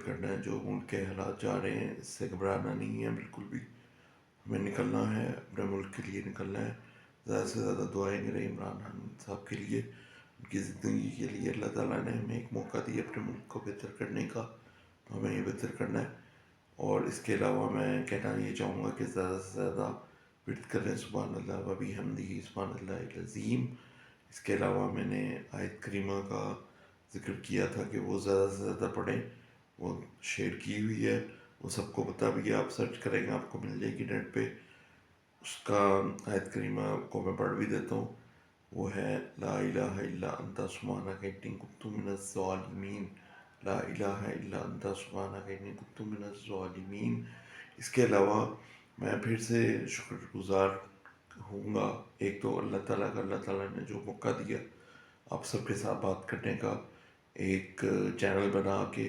کرنا ہے. جو ملک کے حالات جا رہے ہیں اس سے گھبرانا نہیں ہے بالکل بھی. ہمیں نکلنا ہے، اپنے ملک کے لیے نکلنا ہے. زیادہ سے زیادہ دعائیں کریں عمران خان صاحب کے لیے، ان کی زندگی کے لیے. اللہ تعالیٰ نے ہمیں ایک موقع دیا اپنے ملک کو بہتر کرنے کا، تو ہمیں یہ بہتر کرنا ہے. اور اس کے علاوہ میں کہنا یہ چاہوں گا کہ زیادہ سے زیادہ ورد کریں سبحان اللہ و بحمدہ سبحان اللہ العظیم. اس کے علاوہ میں نے آیت کریمہ کا ذکر کیا تھا کہ وہ زیادہ سے زیادہ پڑھیں، وہ شیئر کی ہوئی ہے، وہ سب کو پتہ بھی ہے. آپ سرچ کریں گے آپ کو مل جائے گی نیٹ پہ. اس کا آیت کریمہ کو میں پڑھ بھی دیتا ہوں. وہ ہے لا الہ الا انت سبحانک انی کنت من الظالمین. لا الہ الا انت سبحانک انی کنت من الظالمین. اس کے علاوہ میں پھر سے شکر گزار ہوں گا ایک تو اللہ تعالیٰ کا، اللہ تعالیٰ نے جو موقع دیا آپ سب کے ساتھ بات کرنے کا، ایک چینل بنا کے